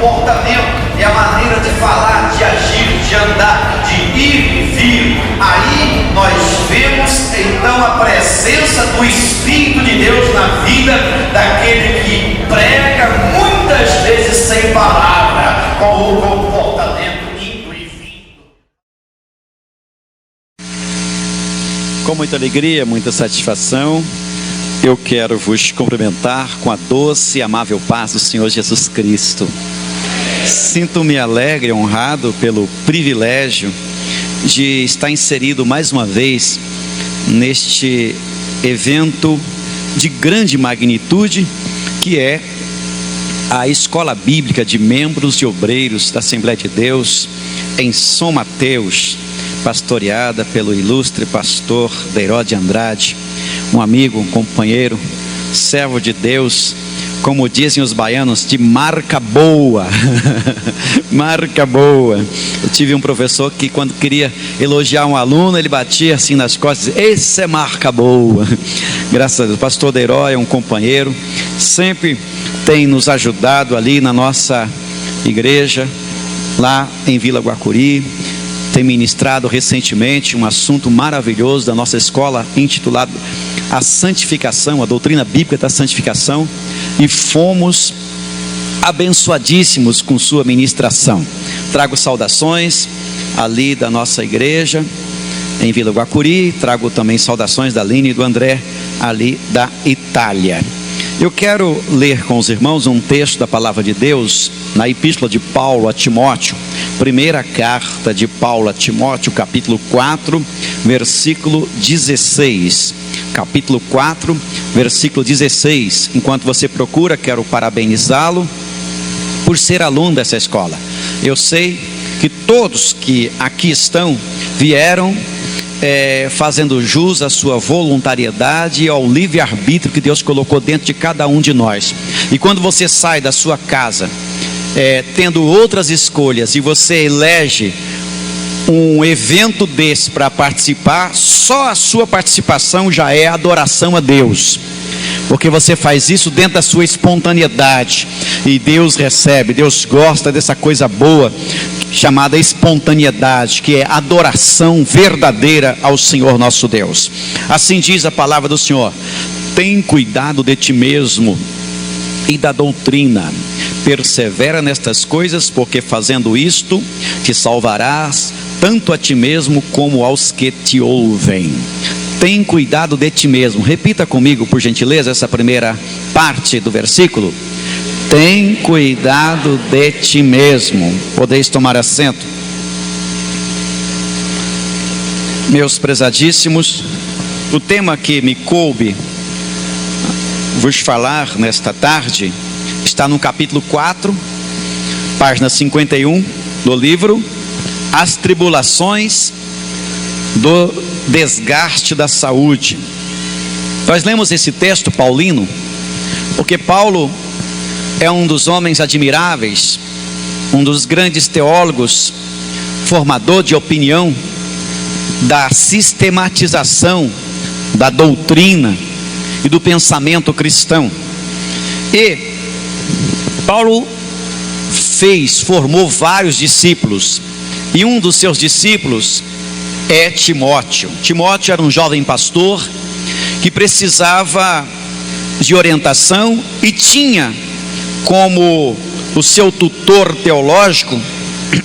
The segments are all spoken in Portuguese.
comportamento, é a maneira de falar, de agir, de andar, de ir e vir. Aí nós vemos então a presença do Espírito de Deus na vida daquele que prega muitas vezes sem palavra, com o comportamento indo e vindo. Com muita alegria, muita satisfação, eu quero vos cumprimentar com a doce e amável paz do Senhor Jesus Cristo. Sinto-me alegre e honrado pelo privilégio de estar inserido mais uma vez neste evento de grande magnitude, que é a Escola Bíblica de Membros e Obreiros da Assembleia de Deus em São Mateus, pastoreada pelo ilustre pastor Deiró de Andrade, um amigo, um companheiro, servo de Deus, como dizem os baianos, de marca boa. Marca boa. Eu tive um professor que, quando queria elogiar um aluno, ele batia assim nas costas e dizia: esse é marca boa. Graças a Deus. O pastor Deiró é um companheiro, sempre tem nos ajudado ali na nossa igreja, lá em Vila Guacuri. Tem ministrado recentemente um assunto maravilhoso da nossa escola, intitulado A Santificação, a doutrina bíblica da santificação, e fomos abençoadíssimos com sua ministração. Trago saudações ali da nossa igreja em Vila Guacuri, trago também saudações da Aline e do André ali da Itália. Eu quero ler com os irmãos um texto da palavra de Deus na epístola de Paulo a Timóteo, primeira carta de Paulo a Timóteo, capítulo 4, versículo 16. Capítulo 4, versículo 16. Enquanto você procura, quero parabenizá-lo por ser aluno dessa escola. Eu sei que todos que aqui estão vieram fazendo jus à sua voluntariedade e ao livre-arbítrio que Deus colocou dentro de cada um de nós. E quando você sai da sua casa tendo outras escolhas, e você elege um evento desse para participar, só a sua participação já é adoração a Deus, porque você faz isso dentro da sua espontaneidade, e Deus recebe. Deus gosta dessa coisa boa chamada espontaneidade, que é adoração verdadeira ao Senhor nosso Deus. Assim diz a palavra do Senhor: tem cuidado de ti mesmo e da doutrina, persevera nestas coisas, porque fazendo isto te salvarás, tanto a ti mesmo como aos que te ouvem. Tem cuidado de ti mesmo. Repita comigo, por gentileza, essa primeira parte do versículo. Tem cuidado de ti mesmo. Podeis tomar assento. Meus prezadíssimos, o tema que me coube vos falar nesta tarde está no capítulo 4, página 51 do livro As Tribulações do Desgaste da Saúde. Nós lemos esse texto paulino porque Paulo é um dos homens admiráveis, um dos grandes teólogos, formador de opinião da sistematização da doutrina e do pensamento cristão. E Paulo formou vários discípulos, e um dos seus discípulos é Timóteo. Timóteo era um jovem pastor que precisava de orientação e tinha como o seu tutor teológico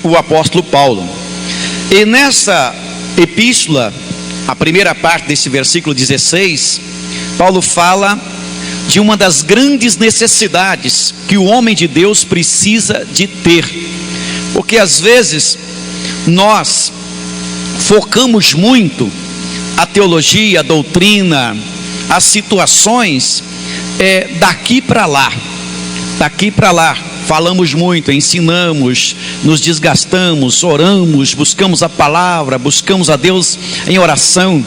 o apóstolo Paulo. E nessa epístola, a primeira parte desse versículo 16, Paulo fala de uma das grandes necessidades que o homem de Deus precisa de ter, porque às vezes nós focamos muito a teologia, a doutrina, as situações daqui para lá, falamos muito, ensinamos, nos desgastamos, oramos, buscamos a palavra, buscamos a Deus em oração.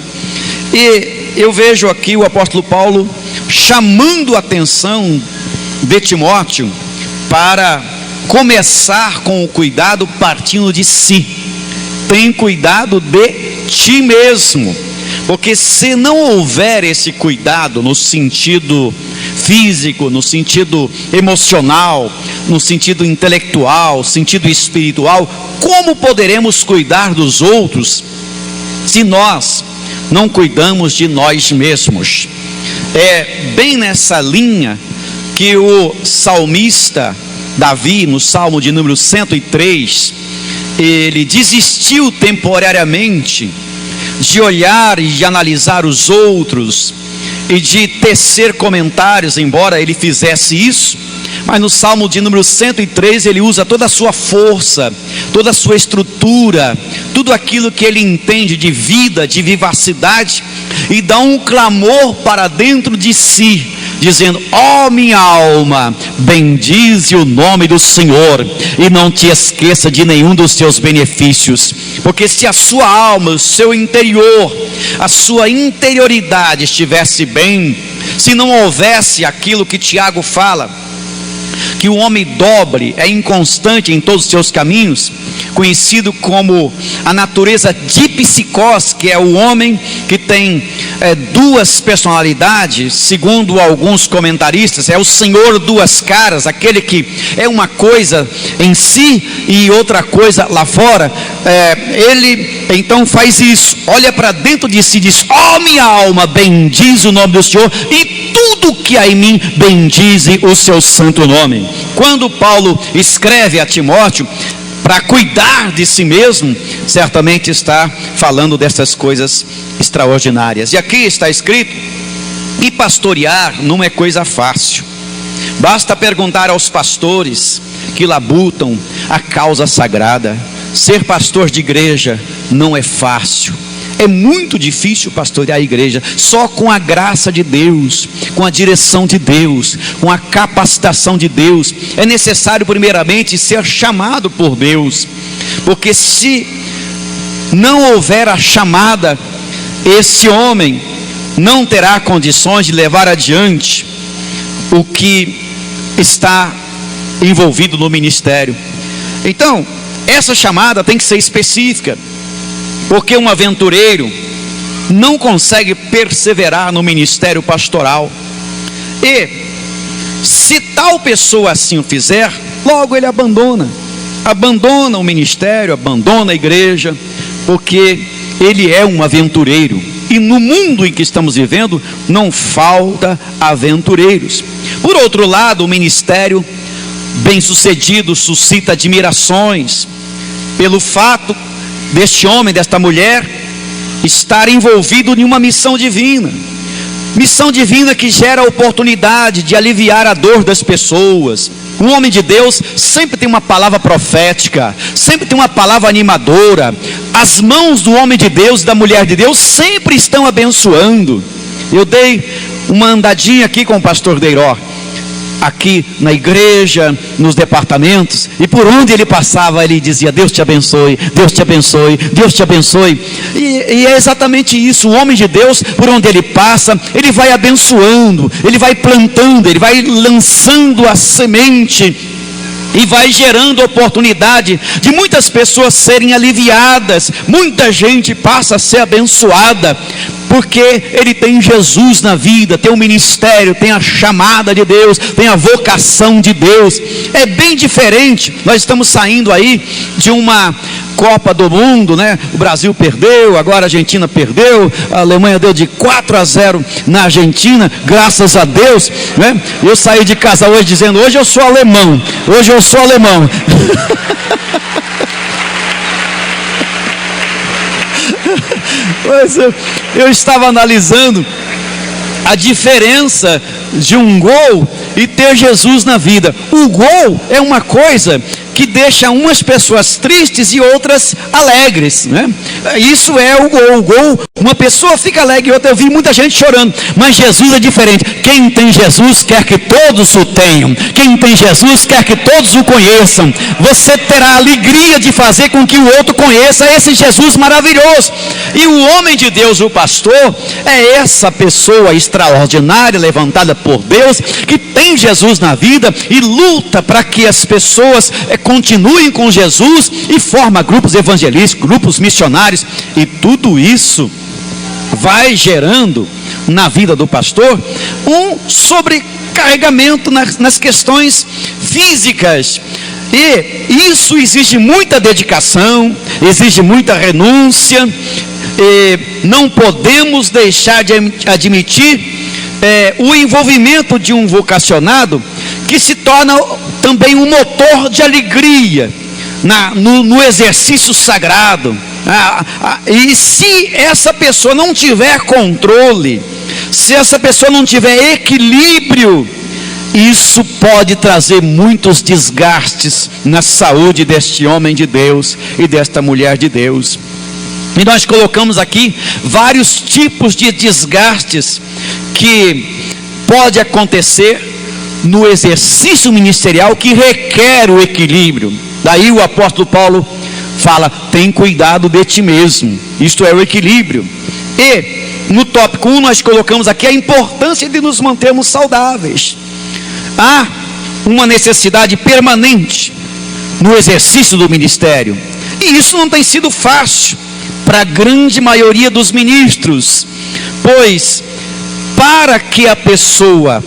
E eu vejo aqui o apóstolo Paulo chamando a atenção de Timóteo para começar com o cuidado partindo de si. Tem cuidado de ti mesmo, porque se não houver esse cuidado no sentido físico, no sentido emocional, no sentido intelectual, sentido espiritual. Como poderemos cuidar dos outros se nós não cuidamos de nós mesmos? É bem nessa linha que o salmista Davi, no Salmo de número 103, ele desistiu temporariamente de olhar e de analisar os outros e de tecer comentários, embora ele fizesse isso. Mas no Salmo de número 103 ele usa toda a sua força, toda a sua estrutura, tudo aquilo que ele entende de vida, de vivacidade, e dá um clamor para dentro de si, dizendo: ó minha alma, bendize o nome do Senhor, e não te esqueça de nenhum dos seus benefícios. Porque se a sua alma, o seu interior, a sua interioridade estivesse bem, se não houvesse aquilo que Tiago fala, que o homem dobre, é inconstante em todos os seus caminhos, conhecido como a natureza dipsicós, que é o homem que tem duas personalidades, segundo alguns comentaristas, é o Senhor duas caras, aquele que é uma coisa em si e outra coisa lá fora. Ele então faz isso, olha para dentro de si e diz: ó minha alma, bendize o nome do Senhor, e tudo que há em mim, bendize o seu santo nome. Quando Paulo escreve a Timóteo para cuidar de si mesmo, certamente está falando dessas coisas extraordinárias. E aqui está escrito: e pastorear não é coisa fácil. Basta perguntar aos pastores que labutam a causa sagrada. Ser pastor de igreja não é fácil. É muito difícil pastorear a igreja. Só com a graça de Deus, com a direção de Deus, com a capacitação de Deus. É necessário primeiramente ser chamado por Deus, porque se não houver a chamada, esse homem não terá condições de levar adiante o que está envolvido no ministério. Então, essa chamada tem que ser específica, porque um aventureiro não consegue perseverar no ministério pastoral. E se tal pessoa assim o fizer, logo ele abandona o ministério, abandona a igreja, porque ele é um aventureiro. E no mundo em que estamos vivendo, não falta aventureiros. Por outro lado, o ministério bem-sucedido suscita admirações pelo fato deste homem, desta mulher, estar envolvido em uma missão divina que gera a oportunidade de aliviar a dor das pessoas. Um homem de Deus sempre tem uma palavra profética, sempre tem uma palavra animadora. As mãos do homem de Deus e da mulher de Deus sempre estão abençoando. Eu dei uma andadinha aqui com o pastor Deiró, aqui na igreja, nos departamentos, e por onde ele passava, ele dizia: Deus te abençoe, Deus te abençoe, Deus te abençoe. E é exatamente isso. O homem de Deus, por onde ele passa, ele vai abençoando, ele vai plantando, ele vai lançando a semente, e vai gerando oportunidade de muitas pessoas serem aliviadas. Muita gente passa a ser abençoada, porque ele tem Jesus na vida, tem o ministério, tem a chamada de Deus, tem a vocação de Deus. É bem diferente. Nós estamos saindo aí de uma Copa do Mundo, né? O Brasil perdeu, agora a Argentina perdeu, a Alemanha deu de 4-0 na Argentina, graças a Deus, né? Eu saí de casa hoje dizendo: hoje eu sou alemão, hoje eu sou alemão. Mas eu estava analisando a diferença de um gol e ter Jesus na vida. O gol é uma coisa que deixa umas pessoas tristes e outras alegres, né? Isso é o gol. O gol, uma pessoa fica alegre e outra. Eu vi muita gente chorando, mas Jesus é diferente. Quem tem Jesus quer que todos o tenham. Quem tem Jesus quer que todos o conheçam. Você terá a alegria de fazer com que o outro conheça esse Jesus maravilhoso. E o homem de Deus, o pastor, é essa pessoa extraordinária, levantada por Deus, que tem Jesus na vida e luta para que as pessoas continuem com Jesus e forma grupos evangelísticos, grupos missionários, e tudo isso vai gerando na vida do pastor sobrecarregamento nas questões físicas. E isso exige muita dedicação, exige muita renúncia. E não podemos deixar de admitir o envolvimento de um vocacionado, que se torna também um motor de alegria no exercício sagrado. E se essa pessoa não tiver controle, se essa pessoa não tiver equilíbrio, isso pode trazer muitos desgastes na saúde deste homem de Deus e desta mulher de Deus. E nós colocamos aqui vários tipos de desgastes que pode acontecer no exercício ministerial, que requer o equilíbrio. Daí o apóstolo Paulo fala: tem cuidado de ti mesmo. Isto é o equilíbrio. E no tópico 1 nós colocamos aqui a importância de nos mantermos saudáveis. Há uma necessidade permanente no exercício do ministério, e isso não tem sido fácil para a grande maioria dos ministros, pois para que a pessoa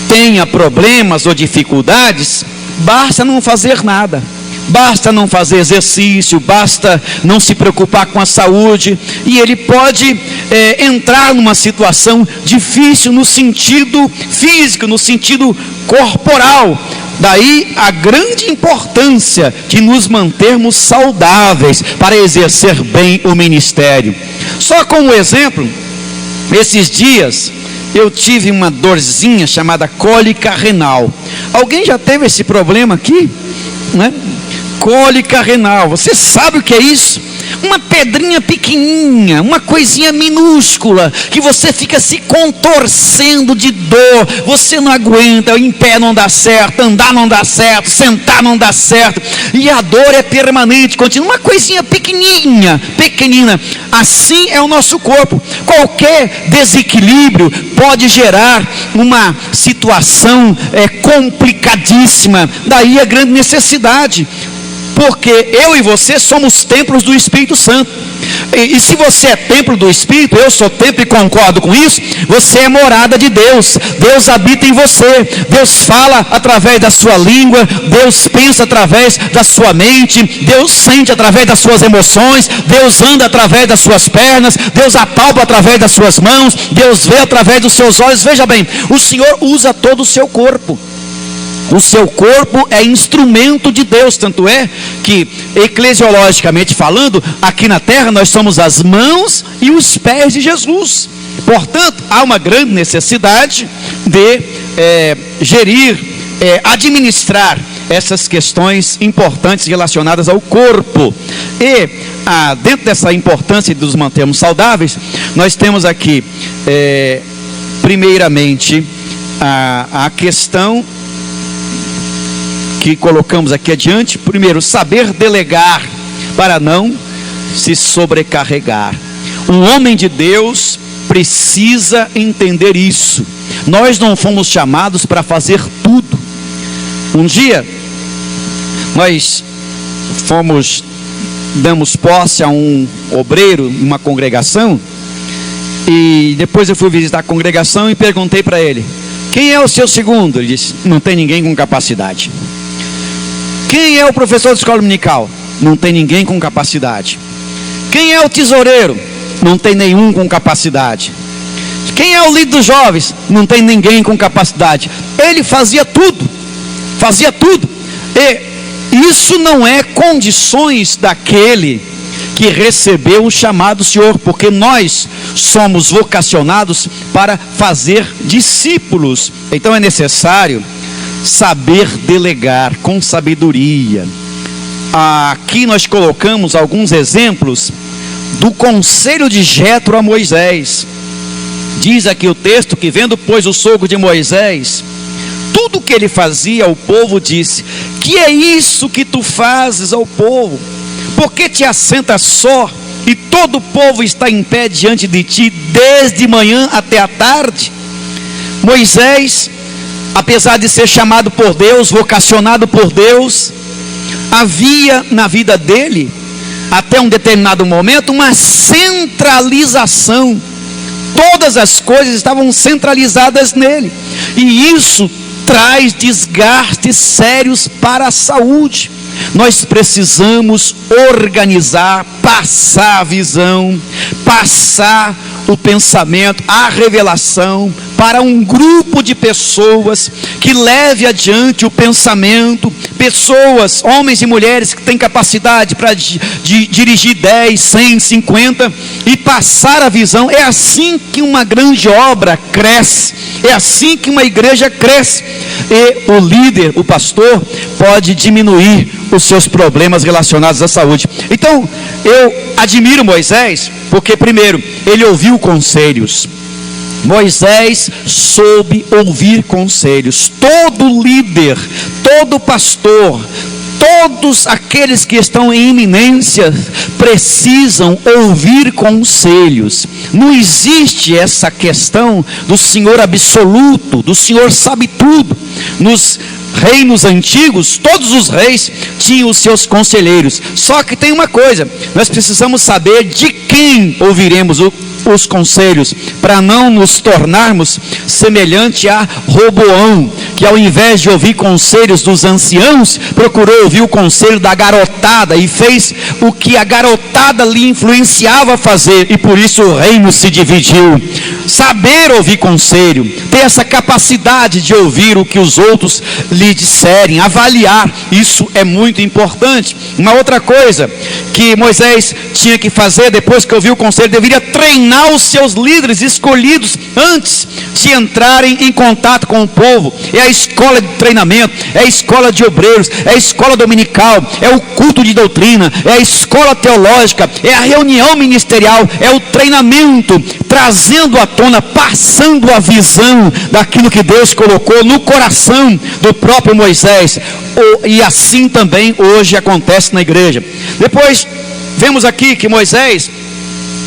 tenha problemas ou dificuldades, basta não fazer nada, basta não fazer exercício, basta não se preocupar com a saúde, e ele pode entrar numa situação difícil no sentido físico, no sentido corporal. Daí a grande importância de nos mantermos saudáveis para exercer bem o ministério. Só como exemplo, esses dias eu tive uma dorzinha chamada cólica renal. Alguém já teve esse problema aqui? Né? Cólica renal, você sabe o que é isso? Uma pedrinha pequenininha, uma coisinha minúscula, que você fica se contorcendo de dor, você não aguenta, em pé não dá certo, andar não dá certo, sentar não dá certo, e a dor é permanente, continua, uma coisinha pequenina. Assim é o nosso corpo. Qualquer desequilíbrio pode gerar uma situação complicadíssima. Daí a grande necessidade, porque eu e você somos templos do Espírito Santo. E se você é templo do Espírito, eu sou templo e concordo com isso, você é morada de Deus. Deus habita em você. Deus fala através da sua língua, Deus pensa através da sua mente, Deus sente através das suas emoções, Deus anda através das suas pernas, Deus apalpa através das suas mãos, Deus vê através dos seus olhos. Veja bem, o Senhor usa todo o seu corpo. O seu corpo é instrumento de Deus, tanto é que, eclesiologicamente falando, aqui na terra nós somos as mãos e os pés de Jesus. Portanto, há uma grande necessidade de gerir, administrar essas questões importantes relacionadas ao corpo. E dentro dessa importância de nos mantermos saudáveis, nós temos aqui, primeiramente, a questão que colocamos aqui adiante. Primeiro, saber delegar para não se sobrecarregar. Um homem de Deus precisa entender isso. Nós não fomos chamados para fazer tudo. Um dia nós damos posse a um obreiro em uma congregação, e depois eu fui visitar a congregação e perguntei para ele: quem é o seu segundo? Ele disse: não tem ninguém com capacidade. Quem é o professor de escola dominical? Não tem ninguém com capacidade. Quem é o tesoureiro? Não tem nenhum com capacidade. Quem é o líder dos jovens? Não tem ninguém com capacidade. Ele fazia tudo. E isso não é condições daquele que recebeu o chamado do Senhor, porque nós somos vocacionados para fazer discípulos. Então é necessário saber delegar com sabedoria. Aqui nós colocamos alguns exemplos do conselho de Jetro a Moisés. Diz aqui o texto que, vendo pois o sogro de Moisés tudo o que ele fazia ao povo, disse: que é isso que tu fazes ao povo? Por que te assentas só e todo o povo está em pé diante de ti desde manhã até a tarde? Moisés, apesar de ser chamado por Deus, vocacionado por Deus, havia na vida dele, até um determinado momento, uma centralização. todas as coisas estavam centralizadas nele, e isso traz desgastes sérios para a saúde. Nós precisamos organizar, passar a visão, passar o pensamento, a revelação para um grupo de pessoas que leve adiante o pensamento, pessoas, homens e mulheres que têm capacidade para dirigir 10, 100, 50 e passar a visão. É assim que uma grande obra cresce, é assim que uma igreja cresce, e o líder, o pastor, pode diminuir os seus problemas relacionados à saúde. Então, eu admiro Moisés, porque primeiro, ele ouviu conselhos. Moisés soube ouvir conselhos. Todo líder, todo pastor, todos aqueles que estão em iminência precisam ouvir conselhos. Não existe essa questão do Senhor absoluto, do Senhor sabe tudo. Nos reinos antigos, todos os reis tinham os seus conselheiros. Só que tem uma coisa, nós precisamos saber de quem ouviremos os conselhos, para não nos tornarmos semelhante a Roboão, que ao invés de ouvir conselhos dos anciãos, procurou ouvir o conselho da garotada e fez o que a garotada lhe influenciava a fazer, e por isso o reino se dividiu. Saber ouvir conselho, ter essa capacidade de ouvir o que os outros lhe disserem, avaliar, isso é muito importante. Uma outra coisa que Moisés tinha que fazer depois que ouviu o conselho, deveria treinar os seus líderes escolhidos antes de entrarem em contato com o povo. É a escola de treinamento, é a escola de obreiros, é a escola dominical, é o culto de doutrina, é a escola teológica, é a reunião ministerial, é o treinamento, trazendo à tona, passando a visão daquilo que Deus colocou no coração do próprio Moisés. E assim também hoje acontece na igreja. Depois vemos aqui que Moisés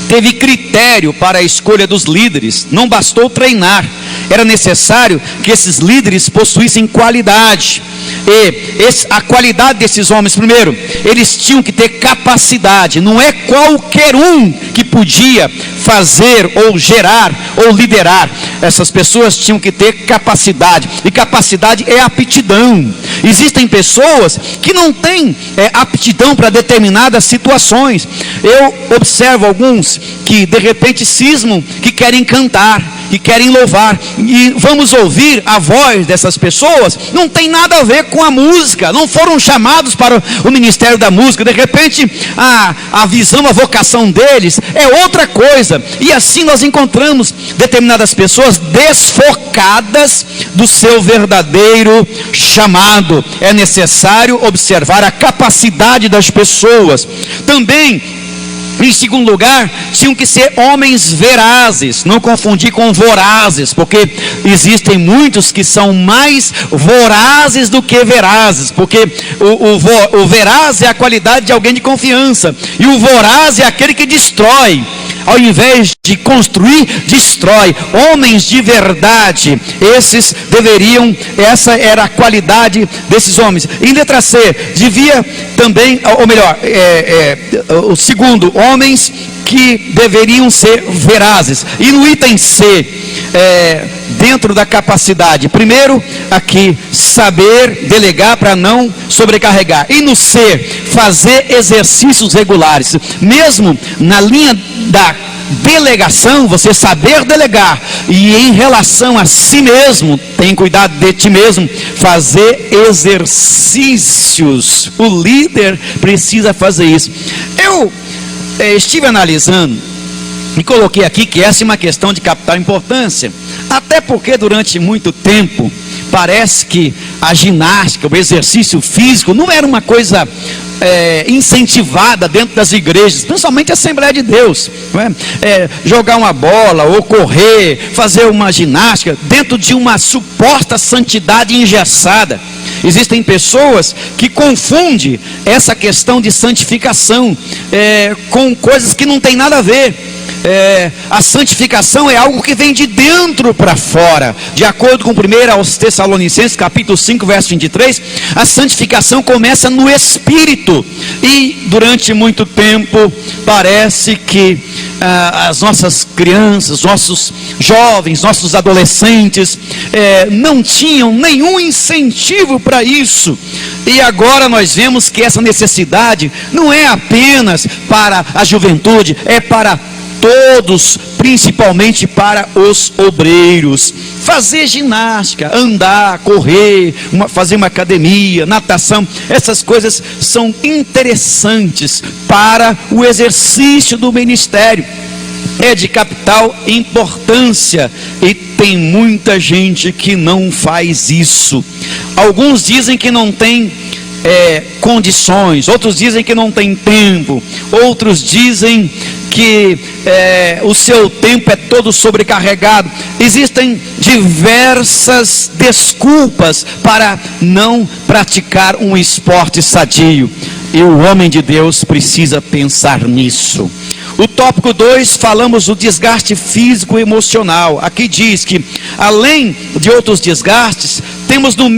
teve critério para a escolha dos líderes. Não bastou treinar, era necessário que esses líderes possuíssem qualidade. E a qualidade desses homens, primeiro, eles tinham que ter capacidade. Não é qualquer um que podia fazer ou gerar ou liderar. Essas pessoas tinham que ter capacidade, e capacidade é aptidão. Existem pessoas que não têm aptidão para determinadas situações. Eu observo alguns que de repente cismam, que querem cantar, que querem louvar, e vamos ouvir a voz dessas pessoas, não tem nada a ver com a música, não foram chamados para o ministério da música. De repente a visão, a vocação deles é outra coisa, e assim nós encontramos determinadas pessoas desfocadas do seu verdadeiro chamado. É necessário observar a capacidade das pessoas. Também, em segundo lugar, tinham que ser homens verazes, não confundir com vorazes, porque existem muitos que são mais vorazes do que verazes, porque o veraz é a qualidade de alguém de confiança, e o voraz é aquele que destrói. Ao invés de construir, destrói. Homens de verdade, esses deveriam, essa era a qualidade desses homens. Em letra C, devia também, ou melhor, o segundo, homens que deveriam ser verazes. E no item C, dentro da capacidade, primeiro aqui, saber delegar para não sobrecarregar. E no C, fazer exercícios regulares. Mesmo na linha da delegação, você saber delegar, e em relação a si mesmo, tem cuidado de ti mesmo, fazer exercícios. O líder precisa fazer isso. Eu estive analisando e coloquei aqui que essa é uma questão de capital importância, até porque durante muito tempo parece que a ginástica, o exercício físico não era uma coisa incentivada dentro das igrejas, principalmente a Assembleia de Deus, não é? Jogar uma bola ou correr, fazer uma ginástica dentro de uma suposta santidade engessada. Existem pessoas que confundem essa questão de santificação com coisas que não tem nada a ver. A santificação é algo que vem de dentro para fora. De acordo com 1 aos Tessalonicenses, capítulo 5, verso 23, a santificação começa no Espírito. E durante muito tempo parece que as nossas crianças, nossos jovens, nossos adolescentes não tinham nenhum incentivo para isso. E agora nós vemos que essa necessidade não é apenas para a juventude, é para todos, principalmente para os obreiros. Fazer ginástica, andar, correr, fazer uma academia, natação, essas coisas são interessantes para o exercício do ministério. É de capital importância e tem muita gente que não faz isso. Alguns dizem que não tem condições, outros dizem que não tem tempo, outros dizem que o seu tempo é todo sobrecarregado. Existem diversas desculpas para não praticar um esporte sadio, e o homem de Deus precisa pensar nisso. O tópico 2, falamos do desgaste físico e emocional. Aqui diz que, além de outros desgastes, temos no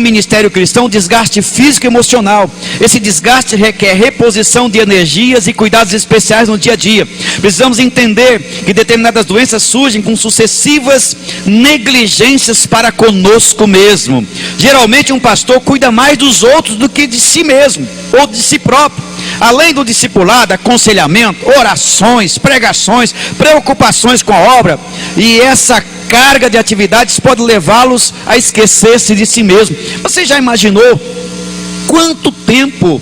ministério cristão desgaste físico e emocional. Esse desgaste requer reposição de energias e cuidados especiais no dia a dia. Precisamos entender que determinadas doenças surgem com sucessivas negligências para conosco mesmo. Geralmente um pastor cuida mais dos outros do que de si mesmo, ou de si próprio. Além do discipulado, aconselhamento, orações, pregações, preocupações com a obra, e essa carga de atividades pode levá-los a esquecer-se de si mesmo. Você já imaginou quanto tempo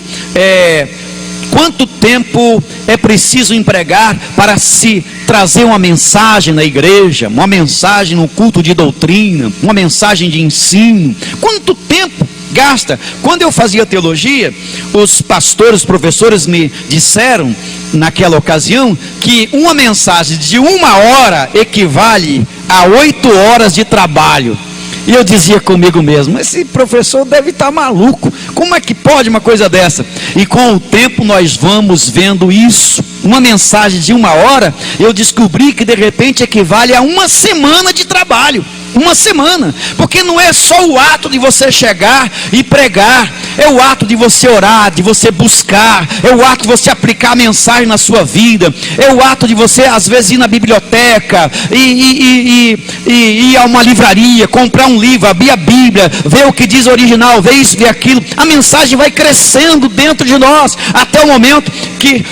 é preciso empregar para se trazer uma mensagem na igreja, uma mensagem no culto de doutrina, uma mensagem de ensino? Quanto tempo gasta? Quando eu fazia teologia, os pastores, os professores me disseram naquela ocasião que uma mensagem de 1 hora equivale a 8 horas de trabalho. E eu dizia comigo mesmo, esse professor deve estar maluco, como é que pode uma coisa dessa? E com o tempo nós vamos vendo isso. Uma mensagem de 1 hora, eu descobri que de repente equivale a 1 semana de trabalho. 1 semana, porque não é só o ato de você chegar e pregar, é o ato de você orar, de você buscar, é o ato de você aplicar a mensagem na sua vida, é o ato de você às vezes ir na biblioteca e ir a uma livraria, comprar um livro, abrir a Bíblia, ver o que diz o original, ver isso, ver aquilo. A mensagem vai crescendo dentro de nós até o momento que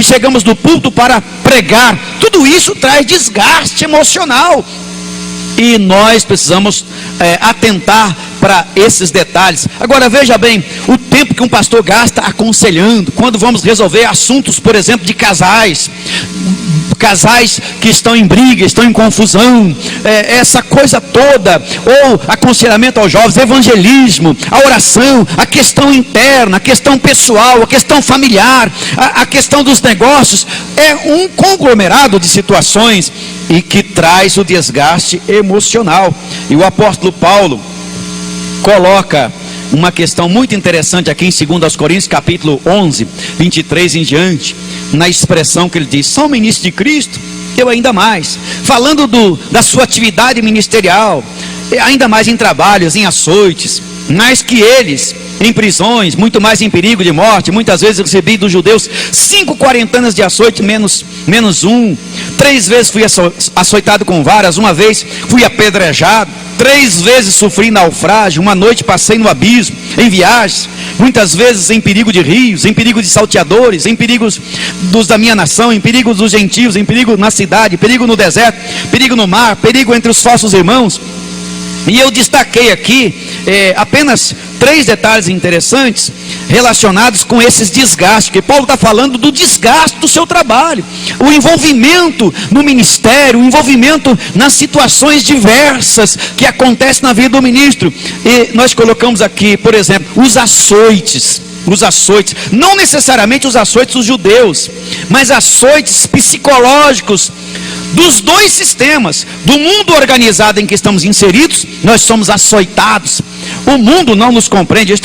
chegamos no púlpito para pregar. Tudo isso traz desgaste emocional. E nós precisamos atentar para esses detalhes. Agora veja bem, o tempo que um pastor gasta aconselhando, quando vamos resolver assuntos, por exemplo, de casais que estão em briga, estão em confusão, essa coisa toda, ou aconselhamento aos jovens, evangelismo, a oração, a questão interna, a questão pessoal, a questão familiar, a questão dos negócios, é um conglomerado de situações e que traz o desgaste emocional. E o apóstolo Paulo coloca uma questão muito interessante aqui em 2 Coríntios capítulo 11, 23 em diante, na expressão que ele diz: são ministros de Cristo, eu ainda mais, falando da sua atividade ministerial, ainda mais em trabalhos, em açoites, mais que eles, em prisões, muito mais em perigo de morte. Muitas vezes eu recebi dos judeus 5 quarentanas de açoite, menos 1. 3 vezes fui açoitado com varas, 1 vez fui apedrejado, 3 vezes sofri naufrágio, 1 noite passei no abismo, em viagens, muitas vezes em perigo de rios, em perigo de salteadores, em perigos dos da minha nação, em perigo dos gentios, em perigo na cidade, perigo no deserto, perigo no mar, perigo entre os falsos irmãos. E eu destaquei aqui apenas 3 detalhes interessantes relacionados com esses desgastes, que Paulo está falando do desgaste do seu trabalho, o envolvimento no ministério, o envolvimento nas situações diversas que acontecem na vida do ministro. E nós colocamos aqui, por exemplo, os açoites, não necessariamente os açoites dos judeus, mas açoites psicológicos dos 2 sistemas, do mundo organizado em que estamos inseridos. Nós somos açoitados, o mundo não nos compreende. Eu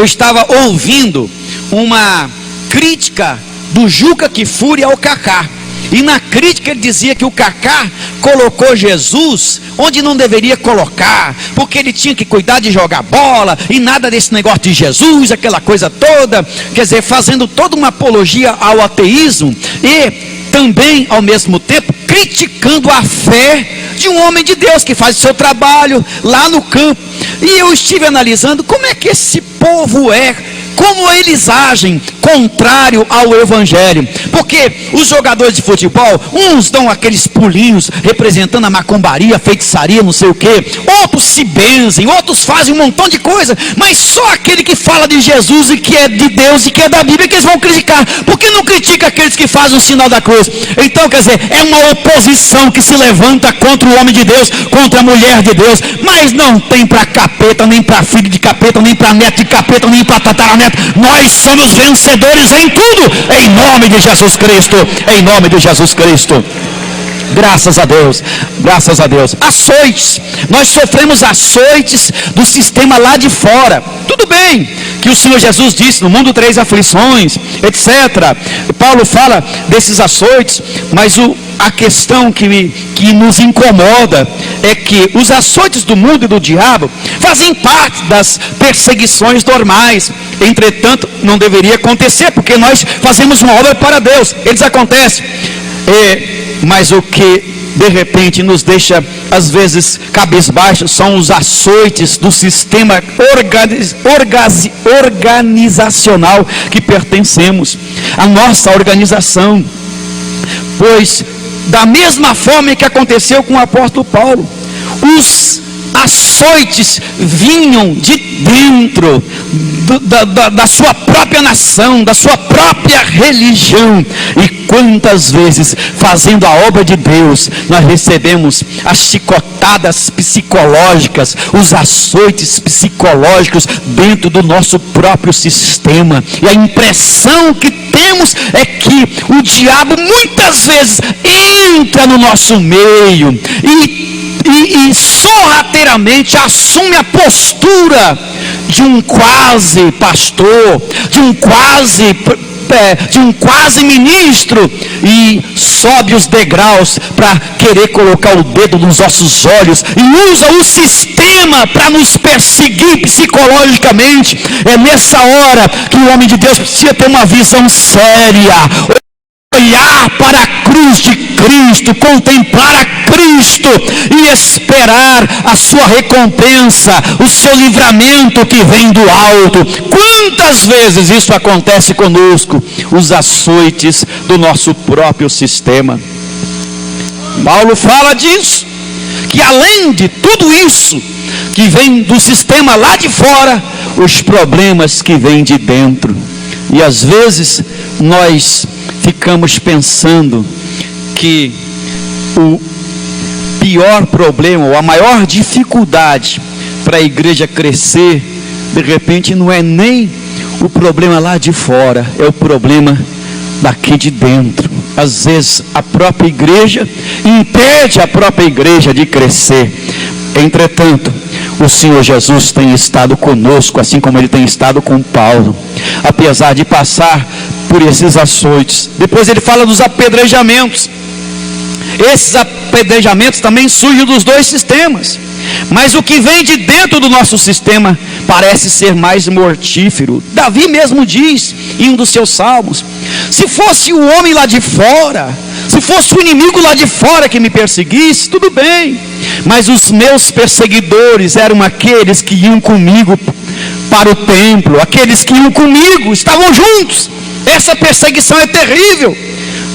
estava ouvindo uma crítica do Juca Kfouri ao Kaká. E na crítica ele dizia que o Kaká colocou Jesus onde não deveria colocar, porque ele tinha que cuidar de jogar bola, e nada desse negócio de Jesus, aquela coisa toda, quer dizer, fazendo toda uma apologia ao ateísmo, e também ao mesmo tempo criticando a fé de um homem de Deus que faz o seu trabalho lá no campo. E eu estive analisando como é que esse povo é, como eles agem contrário ao evangelho, porque os jogadores de futebol, uns dão aqueles pulinhos representando a macumbaria, a feitiçaria, não sei o que, outros se benzem, outros fazem um montão de coisa, mas só aquele que fala de Jesus e que é de Deus e que é da Bíblia que eles vão criticar. Porque não critica aqueles que fazem o sinal da cruz? Então, quer dizer, é uma oposição que se levanta contra o homem de Deus, contra a mulher de Deus, mas não tem para capeta, nem para filho de capeta, nem para neto de capeta, nem para tataraneto. Nós somos vencedores em tudo, em nome de Jesus Cristo, em nome de Jesus Cristo. Graças a Deus, graças a Deus. Açoites, nós sofremos açoites do sistema lá de fora. Tudo bem que o Senhor Jesus disse, no mundo 3 aflições, etc. Paulo fala desses açoites, mas a questão que nos incomoda é que os açoites do mundo e do diabo fazem parte das perseguições normais. Entretanto, não deveria acontecer, porque nós fazemos uma obra para Deus. Eles acontecem, mas o que de repente nos deixa às vezes cabisbaixo são os açoites do sistema organizacional que pertencemos, a nossa organização. Pois da mesma forma que aconteceu com o apóstolo Paulo, os açoites vinham de dentro da sua própria nação, da sua própria religião. E quantas vezes, fazendo a obra de Deus, nós recebemos as chicotadas psicológicas, os açoites psicológicos dentro do nosso próprio sistema. E a impressão que temos é que o diabo muitas vezes entra no nosso meio e sorrateiramente assume a postura de um quase pastor, de um quase ministro, e sobe os degraus para querer colocar o dedo nos nossos olhos e usa o sistema para nos perseguir psicologicamente. É nessa hora que o homem de Deus precisa ter uma visão séria, olhar para a cruz de Cristo, contemplar a Cristo e esperar a sua recompensa, o seu livramento que vem do alto. Quantas vezes isso acontece conosco? Os açoites do nosso próprio sistema. Paulo fala disso, que além de tudo isso que vem do sistema lá de fora, os problemas que vêm de dentro. E às vezes nós ficamos pensando que o pior problema, ou a maior dificuldade para a igreja crescer, de repente não é nem o problema lá de fora, é o problema daqui de dentro. Às vezes a própria igreja impede a própria igreja de crescer. Entretanto, o Senhor Jesus tem estado conosco, assim como Ele tem estado com Paulo, apesar de passar por esses açoites. Depois ele fala dos apedrejamentos. Esses apedrejamentos também surgem dos dois sistemas, mas o que vem de dentro do nosso sistema parece ser mais mortífero. Davi mesmo diz em um dos seus salmos: se fosse o homem lá de fora, se fosse o inimigo lá de fora que me perseguisse, tudo bem, mas os meus perseguidores eram aqueles que iam comigo para o templo, aqueles que iam comigo, estavam juntos. Essa perseguição é terrível.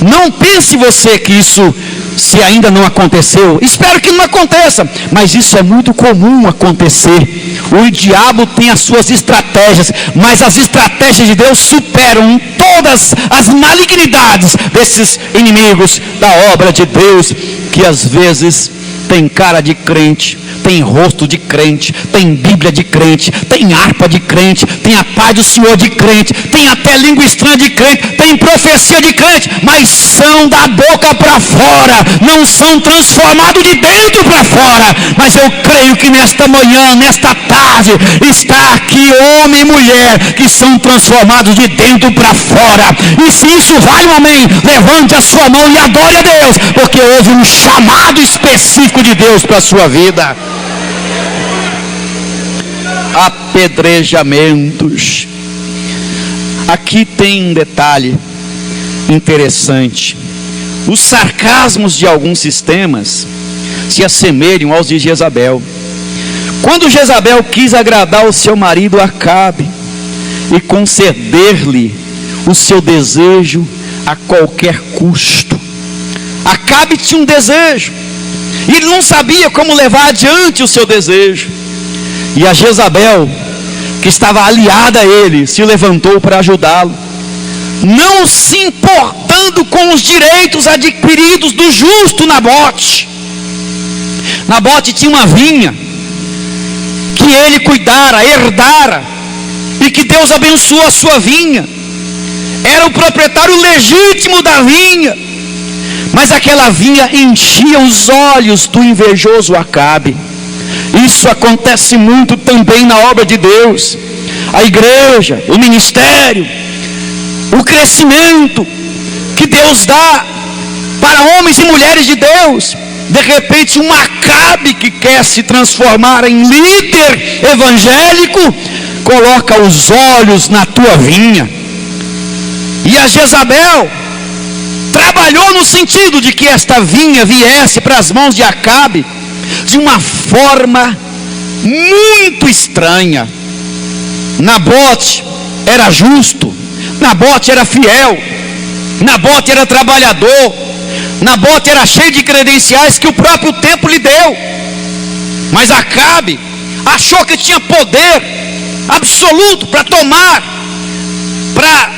Não pense você que isso, se ainda não aconteceu, espero que não aconteça, mas isso é muito comum acontecer. O diabo tem as suas estratégias, mas as estratégias de Deus superam todas as malignidades desses inimigos da obra de Deus, que às vezes tem cara de crente, tem rosto de crente, tem Bíblia de crente, tem harpa de crente, tem a paz do Senhor de crente, tem até língua estranha de crente, tem profecia de crente, mas são da boca para fora, não são transformados de dentro para fora. Mas eu creio que nesta manhã, nesta tarde, está aqui homem e mulher que são transformados de dentro para fora. E se isso vale um amém, levante a sua mão e adore a Deus, porque houve um chamado específico de Deus para a sua vida. Apedrejamentos. Aqui tem um detalhe interessante. Os sarcasmos de alguns sistemas se assemelham aos de Jezabel. Quando Jezabel quis agradar o seu marido Acabe e conceder-lhe o seu desejo a qualquer custo, Acabe tinha um desejo e ele não sabia como levar adiante o seu desejo. E a Jezabel, que estava aliada a ele, se levantou para ajudá-lo, não se importando com os direitos adquiridos do justo Nabote. Nabote tinha uma vinha que ele cuidara, herdara, e que Deus abençoou a sua vinha. Era o proprietário legítimo da vinha, mas aquela vinha enchia os olhos do invejoso Acabe. Isso acontece muito também na obra de Deus. A igreja, o ministério, o crescimento que Deus dá para homens e mulheres de Deus, de repente um Acabe que quer se transformar em líder evangélico, coloca os olhos na tua vinha. E a Jezabel trabalhou no sentido de que esta vinha viesse para as mãos de Acabe de uma forma muito estranha. Nabote era justo, Nabote era fiel, Nabote era trabalhador, Nabote era cheio de credenciais que o próprio tempo lhe deu. Mas Acabe achou que tinha poder absoluto para tomar, para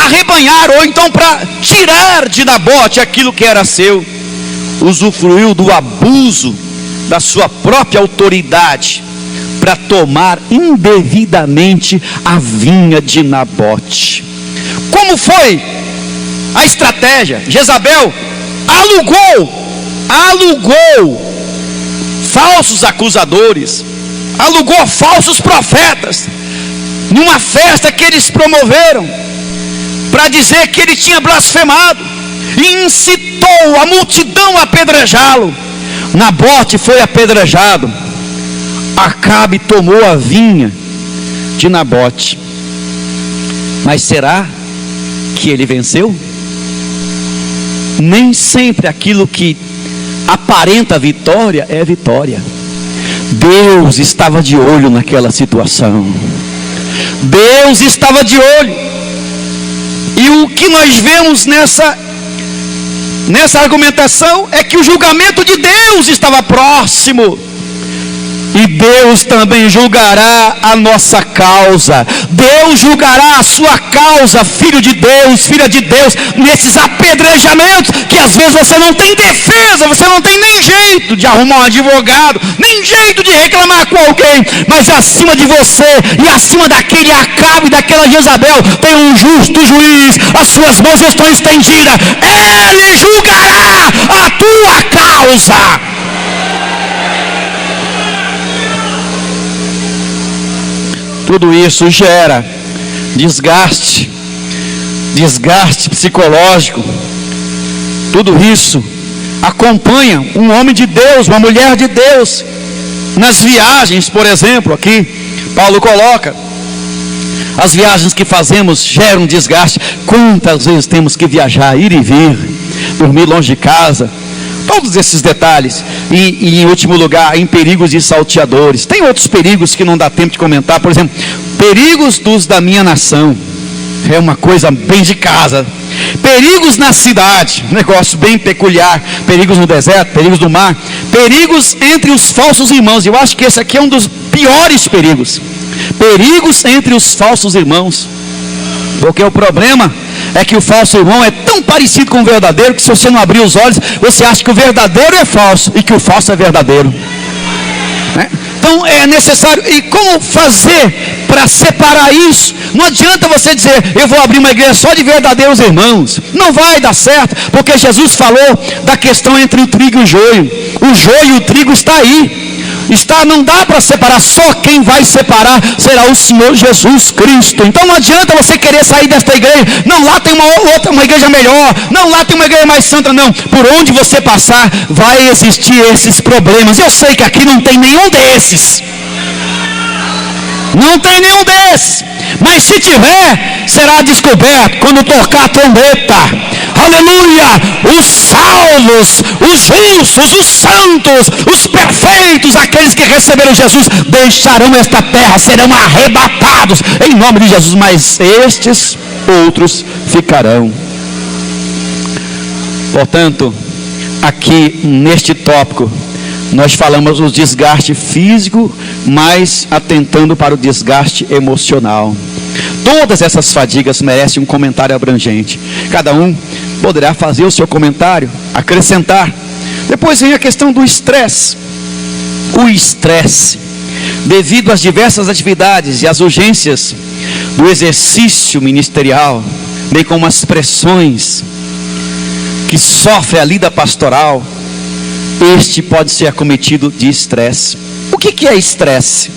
arrebanhar, ou então para tirar de Nabote aquilo que era seu. Usufruiu do abuso da sua própria autoridade para tomar indevidamente a vinha de Nabote. Como foi a estratégia? Jezabel alugou falsos acusadores, alugou falsos profetas numa festa que eles promoveram para dizer que ele tinha blasfemado, e incitou a multidão a apedrejá-lo. Nabote foi apedrejado. Acabe tomou a vinha de Nabote. Mas será que ele venceu? Nem sempre aquilo que aparenta vitória é vitória. Deus estava de olho naquela situação. Deus estava de olho. E o que nós vemos nessa argumentação é que o julgamento de Deus estava próximo. E Deus também julgará a nossa causa. Deus julgará a sua causa, filho de Deus, filha de Deus, nesses apedrejamentos que às vezes você não tem defesa, você não tem nem jeito de arrumar um advogado, nem jeito de reclamar com alguém. Mas acima de você e acima daquele Acabe, daquela Jezabel, tem um justo juiz. As suas mãos estão estendidas. Ele julgará a tua causa. Tudo isso gera desgaste psicológico. Tudo isso acompanha um homem de Deus, uma mulher de Deus, nas viagens, por exemplo. Aqui Paulo coloca: as viagens que fazemos geram desgaste. Quantas vezes temos que viajar, ir e vir, dormir longe de casa, todos esses detalhes. E em último lugar, em perigos de salteadores. Tem outros perigos que não dá tempo de comentar. Por exemplo, perigos dos da minha nação, é uma coisa bem de casa. Perigos na cidade, negócio bem peculiar. Perigos no deserto, perigos do mar, perigos entre os falsos irmãos. Eu acho que esse aqui é um dos piores perigos. Perigos entre os falsos irmãos. Porque o problema é que o falso irmão é tão parecido com o verdadeiro que, se você não abrir os olhos, você acha que o verdadeiro é falso e que o falso é verdadeiro. né? Então é necessário. E como fazer para separar isso? Não adianta você dizer, eu vou abrir uma igreja só de verdadeiros irmãos. Não vai dar certo, porque Jesus falou da questão entre o trigo e o joio. O joio e o trigo está aí. Não dá para separar, só quem vai separar será o Senhor Jesus Cristo. Então não adianta você querer sair desta igreja, não, lá tem uma igreja melhor, não, lá tem uma igreja mais santa, não. Por onde você passar, vai existir esses problemas. Eu sei que aqui não tem nenhum desses. Não tem nenhum desses. Mas se tiver, será descoberto quando tocar a trombeta. Aleluia! Os salvos, os justos, os santos, os perfeitos, aqueles que receberam Jesus, deixarão esta terra, serão arrebatados em nome de Jesus. Mas estes outros ficarão. Portanto, aqui neste tópico, nós falamos do desgaste físico, mas atentando para o desgaste emocional. Todas essas fadigas merecem um comentário abrangente. Cada um poderá fazer o seu comentário, acrescentar. Depois vem a questão do estresse. O estresse, devido às diversas atividades e às urgências do exercício ministerial, bem como as pressões que sofre a lida pastoral, este pode ser acometido de estresse. O que é estresse?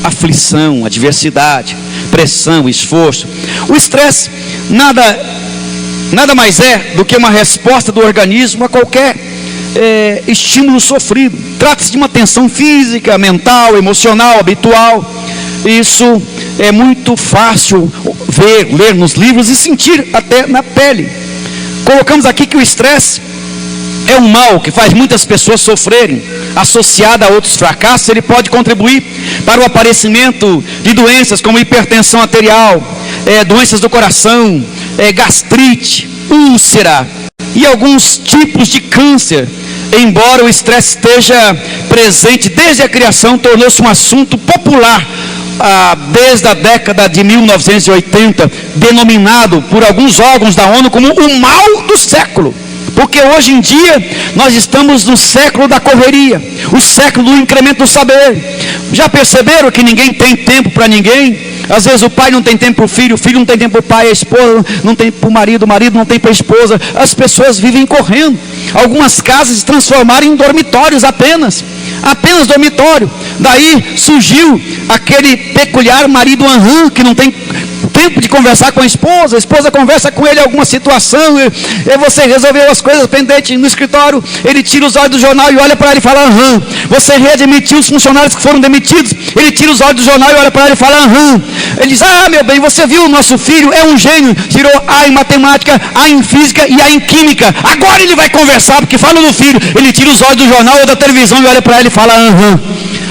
Aflição, adversidade, pressão, esforço. O estresse nada mais é do que uma resposta do organismo a qualquer estímulo sofrido. Trata-se de uma tensão física, mental, emocional, habitual. Isso é muito fácil ler nos livros e sentir até na pele. Colocamos aqui que o estresse é um mal que faz muitas pessoas sofrerem. Associado a outros fracassos, ele pode contribuir para o aparecimento de doenças como hipertensão arterial, doenças do coração, gastrite, úlcera e alguns tipos de câncer. Embora o estresse esteja presente desde a criação, tornou-se um assunto popular desde a década de 1980, denominado por alguns órgãos da ONU como o mal do século. Porque hoje em dia nós estamos no século da correria, o século do incremento do saber. Já perceberam que ninguém tem tempo para ninguém? Às vezes o pai não tem tempo para o filho não tem tempo para o pai, a esposa não tem para o marido não tem para a esposa. As pessoas vivem correndo. Algumas casas se transformaram em dormitórios apenas dormitório. Daí surgiu aquele peculiar marido anrã, que não tem tempo de conversar com a esposa conversa com ele em alguma situação, e você resolveu as coisas pendentes no escritório, ele tira os olhos do jornal e olha para ele e fala aham. Você readmitiu os funcionários que foram demitidos, ele tira os olhos do jornal e olha para ele e fala aham. Ele diz, meu bem, você viu o nosso filho, é um gênio, tirou A em matemática, A em física e A em química, agora ele vai conversar, porque fala do filho, ele tira os olhos do jornal ou da televisão e olha para ele e fala aham.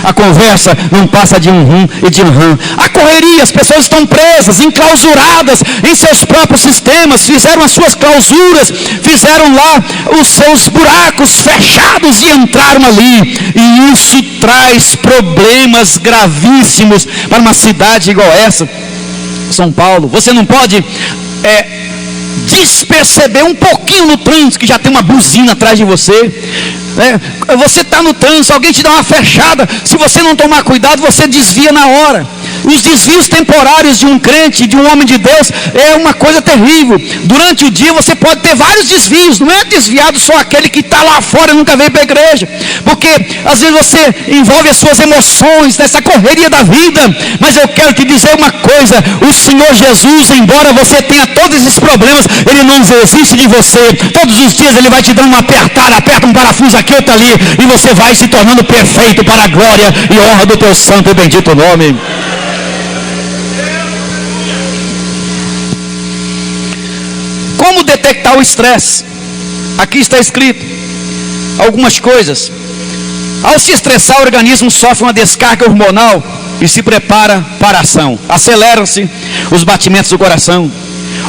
A conversa não passa de um e de um. A correria, as pessoas estão presas, enclausuradas em seus próprios sistemas, fizeram as suas clausuras, fizeram lá os seus buracos fechados e entraram ali. E isso traz problemas gravíssimos para uma cidade igual essa, São Paulo. Você não pode desperceber um pouquinho no trânsito, que já tem uma buzina atrás de você. Você está no trânsito, alguém te dá uma fechada, se você não tomar cuidado, você desvia na hora. Os desvios temporários de um crente, de um homem de Deus, é uma coisa terrível. Durante o dia você pode ter vários desvios, não é desviado só aquele que está lá fora e nunca veio para a igreja, porque às vezes você envolve as suas emoções nessa correria da vida. Mas eu quero te dizer uma coisa: o Senhor Jesus, embora você tenha todos esses problemas, Ele não desiste de você. Todos os dias Ele vai te dando uma apertada, aperta um parafuso aqui, outro ali, e você vai se tornando perfeito para a glória e honra do teu santo e bendito nome. Como detectar o estresse? Aqui está escrito algumas coisas. Ao se estressar, o organismo sofre uma descarga hormonal e se prepara para a ação. Aceleram-se os batimentos do coração,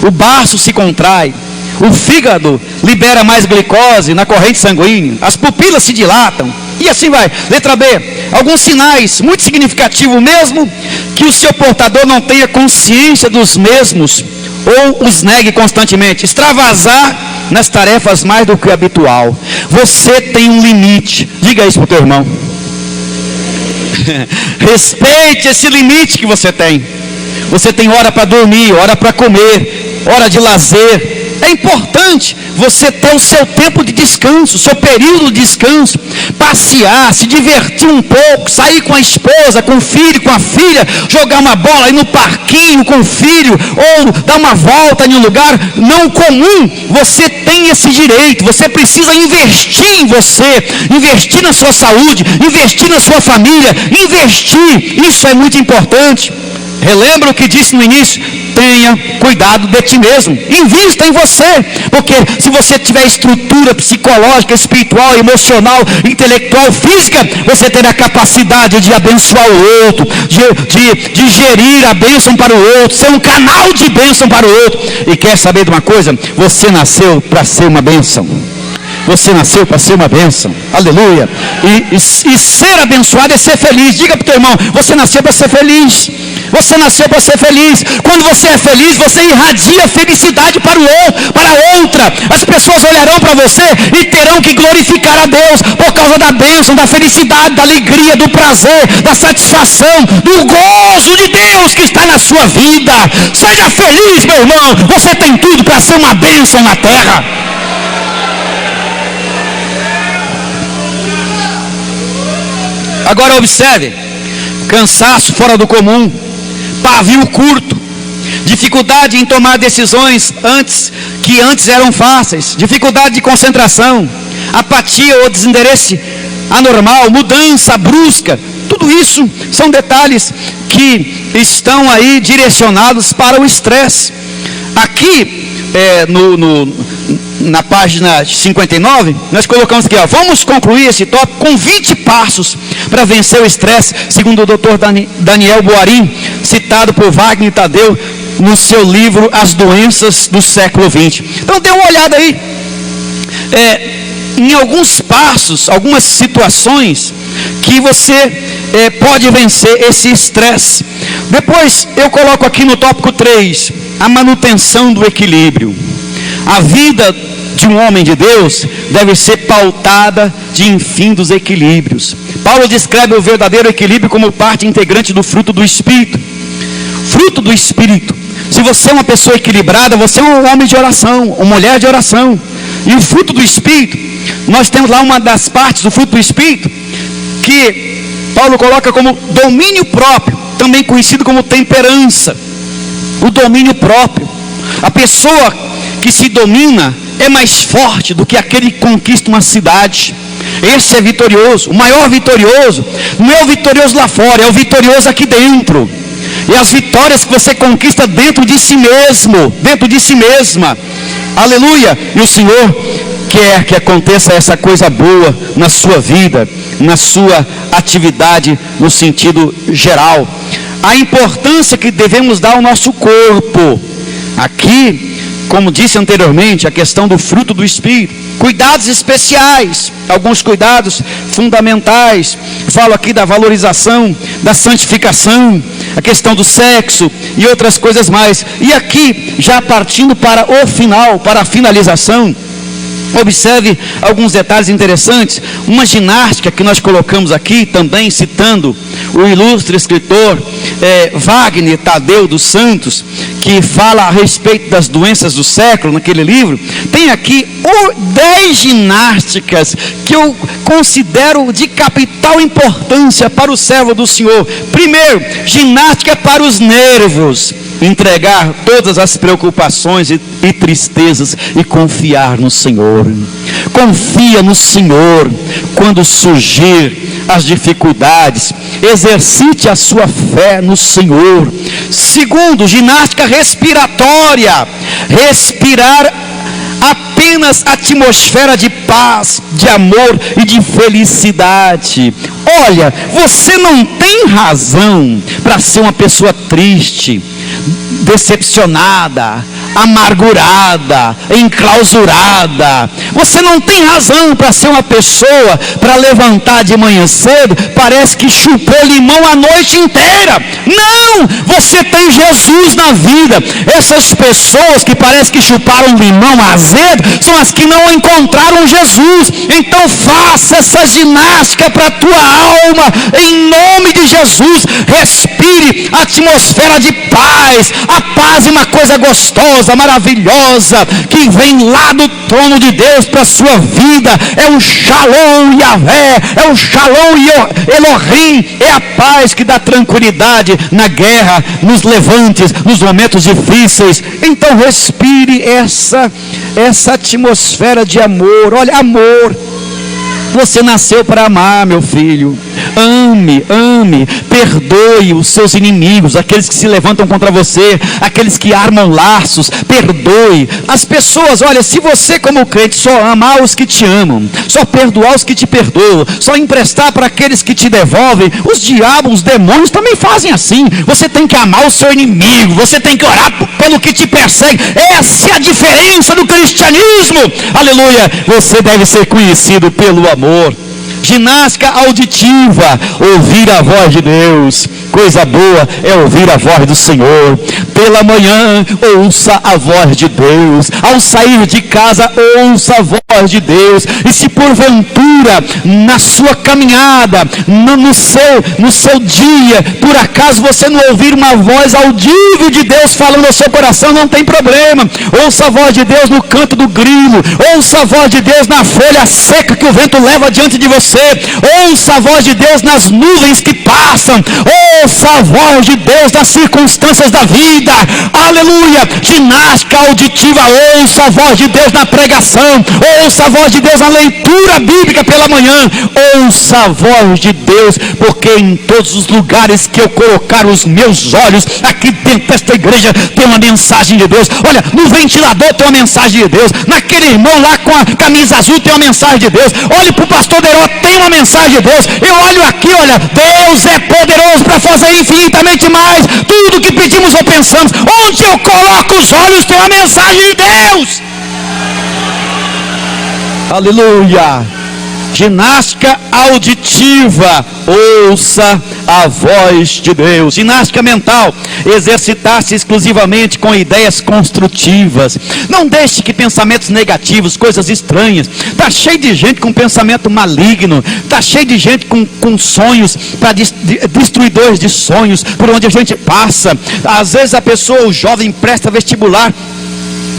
o baço se contrai, o fígado libera mais glicose na corrente sanguínea, as pupilas se dilatam, e assim vai. Letra B, alguns sinais muito significativos, mesmo que o seu portador não tenha consciência dos mesmos ou os negue constantemente. Extravasar nas tarefas mais do que o habitual. Você tem um limite. Diga isso para o teu irmão. Respeite esse limite que você tem. Você tem hora para dormir, hora para comer, hora de lazer. É importante você ter o seu tempo de descanso, o seu período de descanso, passear, se divertir um pouco, sair com a esposa, com o filho, com a filha, jogar uma bola aí no parquinho com o filho, ou dar uma volta em um lugar não comum. Você tem esse direito. Você precisa investir em você, investir na sua saúde, investir na sua família, investir. Isso é muito importante. Relembra o que disse no início: tenha cuidado de ti mesmo, invista em você, porque se você tiver estrutura psicológica, espiritual, emocional, intelectual, física, você terá capacidade de abençoar o outro, de gerir a bênção para o outro, ser um canal de bênção para o outro. E quer saber de uma coisa? Você nasceu para ser uma bênção. Você nasceu para ser uma bênção, aleluia. E ser abençoado é ser feliz. Diga para o teu irmão: você nasceu para ser feliz. Você nasceu para ser feliz. Quando você é feliz, você irradia felicidade para o outro, para outra. As pessoas olharão para você e terão que glorificar a Deus por causa da bênção, da felicidade, da alegria, do prazer, da satisfação, do gozo de Deus que está na sua vida. Seja feliz, meu irmão. Você tem tudo para ser uma bênção na terra. Agora observe: cansaço fora do comum, pavio curto, dificuldade em tomar decisões que antes eram fáceis, dificuldade de concentração, apatia ou desinteresse anormal, mudança brusca. Tudo isso são detalhes que estão aí direcionados para o estresse. Aqui na página 59, nós colocamos aqui, vamos concluir esse tópico com 20 passos para vencer o estresse, segundo o Dr. Daniel Boarim, citado por Wagner Tadeu no seu livro As Doenças do Século XX. Então dê uma olhada aí, em alguns passos, algumas situações que você pode vencer esse estresse. Depois eu coloco aqui no tópico 3, a manutenção do equilíbrio. A vida de um homem de Deus deve ser pautada de infindos equilíbrios. Paulo descreve o verdadeiro equilíbrio como parte integrante do fruto do Espírito. Fruto do Espírito. Se você é uma pessoa equilibrada, você é um homem de oração, uma mulher de oração. E o fruto do Espírito, nós temos lá uma das partes do fruto do Espírito que Paulo coloca como domínio próprio, também conhecido como temperança. O domínio próprio. A pessoa que se domina é mais forte do que aquele que conquista uma cidade. Esse é vitorioso. O maior vitorioso não é o vitorioso lá fora, é o vitorioso aqui dentro. E as vitórias que você conquista dentro de si mesmo, dentro de si mesma. Aleluia. E o Senhor quer que aconteça essa coisa boa na sua vida, na sua atividade, no sentido geral. A importância que devemos dar ao nosso corpo. Aqui, como disse anteriormente, a questão do fruto do Espírito. Cuidados especiais, alguns cuidados fundamentais. Falo aqui da valorização, da santificação, a questão do sexo e outras coisas mais. E aqui, já partindo para o final, para a finalização, observe alguns detalhes interessantes. Uma ginástica que nós colocamos aqui, também citando o ilustre escritor Wagner Tadeu dos Santos, que fala a respeito das doenças do século, naquele livro. Tem aqui 10 ginásticas que eu considero de capital importância para o servo do Senhor. Primeiro, ginástica para os nervos. Entregar todas as preocupações e tristezas e confiar no Senhor. Confia no Senhor quando surgir as dificuldades. Exercite a sua fé no Senhor. Segundo, ginástica respiratória. Respirar apenas atmosfera de paz, de amor e de felicidade. Olha, você não tem razão para ser uma pessoa triste, decepcionada, amargurada, enclausurada. Você não tem razão para ser uma pessoa, para levantar de manhã cedo, parece que chupou limão a noite inteira. Não, você tem Jesus na vida. Essas pessoas que parece que chuparam limão azedo, são as que não encontraram Jesus. Então faça essa ginástica para a tua alma, em nome de Jesus. Respire a atmosfera de paz. A paz é uma coisa gostosa, maravilhosa, que vem lá do trono de Deus para a sua vida. É o Shalom Yahvé, é o Shalom Elohim, é a paz que dá tranquilidade na guerra, nos levantes, nos momentos difíceis. Então respire essa atmosfera de amor. Olha, amor. Você nasceu para amar, meu filho. Ame, perdoe os seus inimigos, aqueles que se levantam contra você, aqueles que armam laços. Perdoe as pessoas. Olha, se você como crente só amar os que te amam, só perdoar os que te perdoam, só emprestar para aqueles que te devolvem, os diabos, os demônios também fazem assim. Você tem que amar o seu inimigo, você tem que orar pelo que te persegue. Essa é a diferença do cristianismo. Aleluia. Você deve ser conhecido pelo amor. Ginástica auditiva, ouvir a voz de Deus. Coisa boa é ouvir a voz do Senhor. Pela manhã, ouça a voz de Deus. Ao sair de casa, ouça a voz de Deus. E se porventura, na sua caminhada, no seu dia, por acaso você não ouvir uma voz audível de Deus falando ao seu coração, não tem problema. Ouça a voz de Deus no canto do grilo. Ouça a voz de Deus na folha seca que o vento leva diante de você. Ouça a voz de Deus nas nuvens que passam. Ouça a voz de Deus nas circunstâncias da vida. Aleluia. Ginástica auditiva. Ouça a voz de Deus na pregação. Ouça a voz de Deus na leitura bíblica pela manhã. Ouça a voz de Deus, porque em todos os lugares que eu colocar os meus olhos, aqui dentro desta igreja tem uma mensagem de Deus. Olha, no ventilador tem uma mensagem de Deus. Naquele irmão lá com a camisa azul tem uma mensagem de Deus. Olhe para o pastor Deró, tem uma mensagem de Deus. Eu olho aqui, olha, Deus é poderoso para fazer infinitamente mais tudo que pedimos ou pensamos. Onde eu coloco os olhos tem uma mensagem de Deus. Aleluia. Ginástica auditiva, ouça a voz de Deus. Ginástica mental, exercitar-se exclusivamente com ideias construtivas. Não deixe que pensamentos negativos, coisas estranhas. Está cheio de gente com pensamento maligno. Está cheio de gente com sonhos, para destruidores de sonhos, por onde a gente passa. Às vezes a pessoa, o jovem, presta vestibular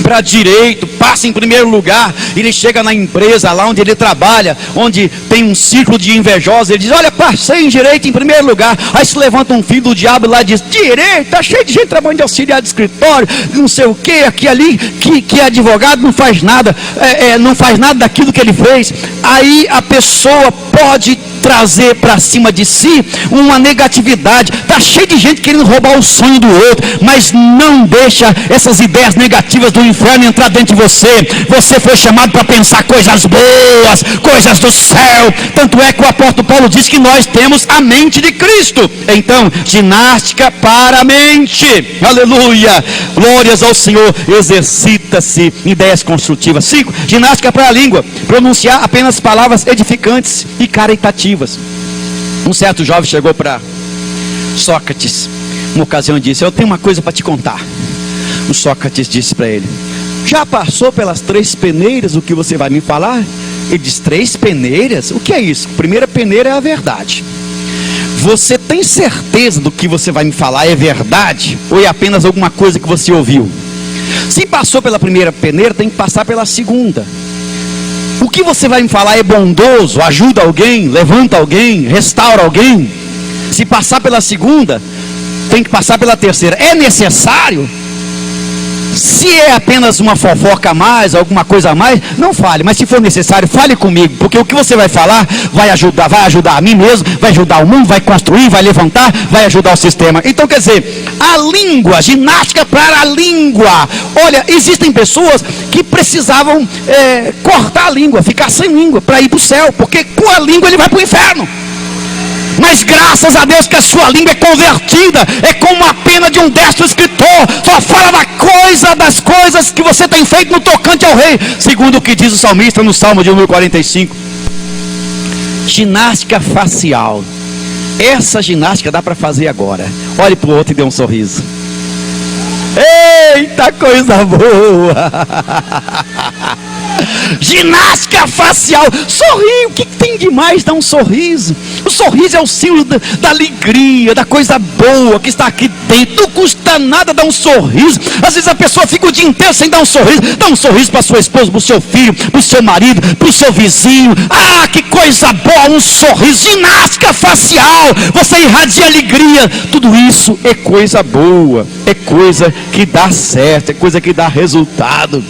para direito, passa em primeiro lugar, ele chega na empresa lá onde ele trabalha, onde tem um círculo de invejosos, ele diz: olha, passei em direito em primeiro lugar. Aí se levanta um filho do diabo lá e diz: direito, está cheio de gente trabalhando de auxiliar de escritório, não sei o que, aqui ali, que é advogado, não faz nada, não faz nada daquilo que ele fez. Aí a pessoa pode trazer para cima de si uma negatividade. Está cheio de gente querendo roubar o sonho do outro, mas não deixa essas ideias negativas do inferno entrar dentro de você. Você foi chamado para pensar coisas boas, coisas do céu. Tanto é que o apóstolo Paulo diz que nós temos a mente de Cristo. Então, ginástica para a mente. Aleluia, glórias ao Senhor. Exercita-se ideias construtivas. 5, ginástica para a língua, pronunciar apenas palavras edificantes e caritativas. Um certo jovem chegou para Sócrates uma ocasião e disse: eu tenho uma coisa para te contar. O Sócrates disse para ele: já passou pelas 3 peneiras o que você vai me falar? Ele disse: 3 peneiras? O que é isso? A primeira peneira é a verdade. Você tem certeza do que você vai me falar é verdade? Ou é apenas alguma coisa que você ouviu? Se passou pela primeira peneira, tem que passar pela segunda. O que você vai me falar é bondoso, ajuda alguém, levanta alguém, restaura alguém? Se passar pela segunda, tem que passar pela terceira. É necessário? Se é apenas uma fofoca a mais, alguma coisa a mais, não fale. Mas se for necessário, fale comigo, porque o que você vai falar vai ajudar a mim mesmo, vai ajudar o mundo, vai construir, vai levantar, vai ajudar o sistema. Então quer dizer, a língua, ginástica para a língua. Olha, existem pessoas que precisavam cortar a língua, ficar sem língua para ir para o céu, porque com a língua ele vai para o inferno. Mas graças a Deus que a sua língua é convertida, é como a pena de um destro escritor, só fala das coisas que você tem feito no tocante ao rei, segundo o que diz o salmista no Salmo de número 45. Ginástica facial. Essa ginástica dá para fazer agora. Olhe para o outro e dê um sorriso. Eita, coisa boa! Ginástica facial. Sorrir, o que tem de mais dar um sorriso? O sorriso é o símbolo da alegria, da coisa boa que está aqui dentro. Não custa nada dar um sorriso. Às vezes a pessoa fica o dia inteiro sem dar um sorriso. Dá um sorriso para sua esposa, para o seu filho, para o seu marido, para o seu vizinho. Ah, que coisa boa, um sorriso. Ginástica facial, você irradia alegria. Tudo isso é coisa boa, é coisa que dá certo, é coisa que dá resultado.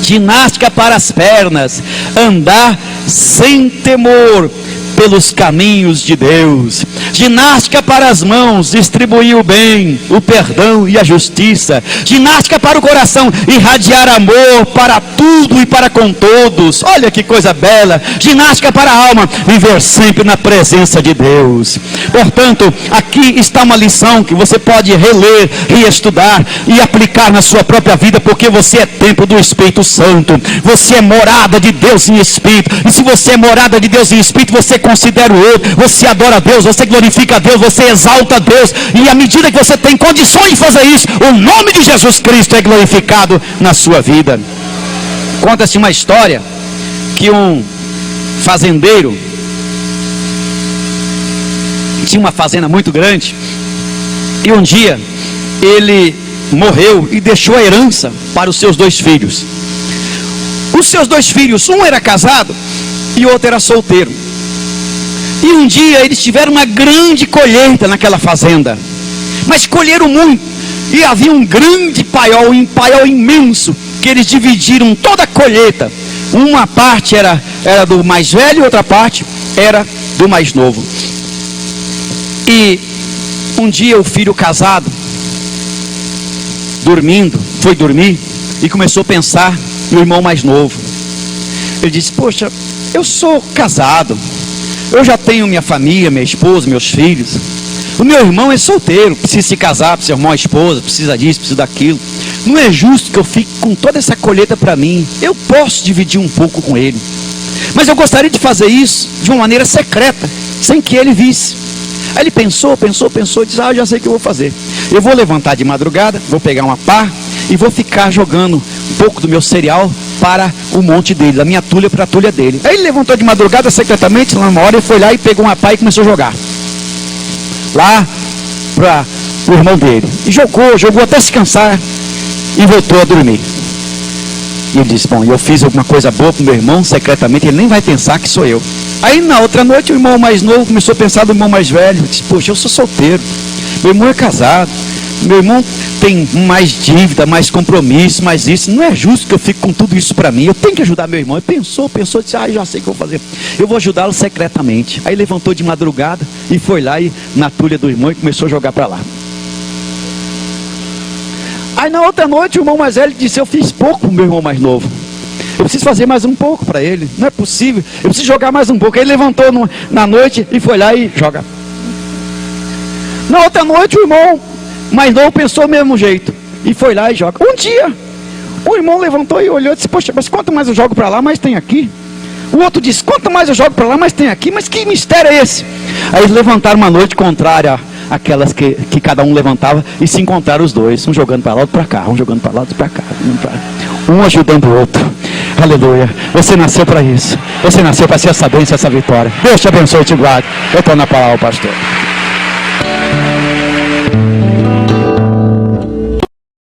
Ginástica para as pernas, andar sem temor pelos caminhos de Deus. Ginástica para as mãos, distribuir o bem, o perdão e a justiça. Ginástica para o coração, irradiar amor para tudo e para com todos. Olha que coisa bela. Ginástica para a alma, viver sempre na presença de Deus. Portanto, aqui está uma lição que você pode reler, reestudar e aplicar na sua própria vida, porque você é templo do Espírito Santo. Você é morada de Deus em Espírito. E se você é morada de Deus em Espírito, você considera o outro, você adora a Deus, você glorifica a Deus, você exalta a Deus, e à medida que você tem condições de fazer isso, o nome de Jesus Cristo é glorificado na sua vida. Conta-se uma história que um fazendeiro tinha uma fazenda muito grande, e um dia ele morreu e deixou a herança para os seus 2 filhos. Os seus 2 filhos, um era casado e o outro era solteiro. E um dia eles tiveram uma grande colheita naquela fazenda, mas colheram muito, e havia um grande paiol, um paiol imenso, que eles dividiram toda a colheita. Uma parte era do mais velho, outra parte era do mais novo. E um dia o filho casado, dormindo, foi dormir e começou a pensar no irmão mais novo. Ele disse: poxa, eu sou casado, eu já tenho minha família, minha esposa, meus filhos. O meu irmão é solteiro, precisa se casar, precisa arrumar uma esposa, precisa disso, precisa daquilo. Não é justo que eu fique com toda essa colheita para mim. Eu posso dividir um pouco com ele, mas eu gostaria de fazer isso de uma maneira secreta, sem que ele visse. Aí ele pensou e disse: eu já sei o que eu vou fazer. Eu vou levantar de madrugada, vou pegar uma pá e vou ficar jogando um pouco do meu cereal para o monte dele, da minha tulha para a tulha dele. Aí ele levantou de madrugada secretamente, lá numa hora, ele foi lá e pegou uma pá e começou a jogar lá para o irmão dele. E jogou até se cansar e voltou a dormir. E ele disse: bom, eu fiz alguma coisa boa para o meu irmão secretamente, ele nem vai pensar que sou eu. Aí na outra noite o irmão mais novo começou a pensar no irmão mais velho. Disse: poxa, eu sou solteiro, meu irmão é casado, meu irmão tem mais dívida, mais compromisso, mais isso. Não é justo que eu fique com tudo isso para mim. Eu tenho que ajudar meu irmão. Ele pensou, disse: já sei o que eu vou fazer. Eu vou ajudá-lo secretamente. Aí levantou de madrugada e foi lá na tulha do irmão e começou a jogar para lá. Aí na outra noite o irmão mais velho disse: eu fiz pouco para o meu irmão mais novo, eu preciso fazer mais um pouco para ele. Não é possível, eu preciso jogar mais um pouco. Aí ele levantou na noite e foi lá e joga. Na outra noite o irmão mais novo pensou do mesmo jeito e foi lá e joga. Um dia o irmão levantou e olhou e disse: poxa, mas quanto mais eu jogo para lá, mais tem aqui. O outro disse: quanto mais eu jogo para lá, mais tem aqui. Mas que mistério é esse? Aí eles levantaram uma noite contrária àquelas que cada um levantava, e se encontraram os dois, um jogando para lá, outro para cá, um jogando para lá, outro para cá, um ajudando o outro. Aleluia. Você nasceu para isso. Você nasceu para ser essa bênção, essa vitória. Deus te abençoe e te guarde. Eu estou na palavra, pastor.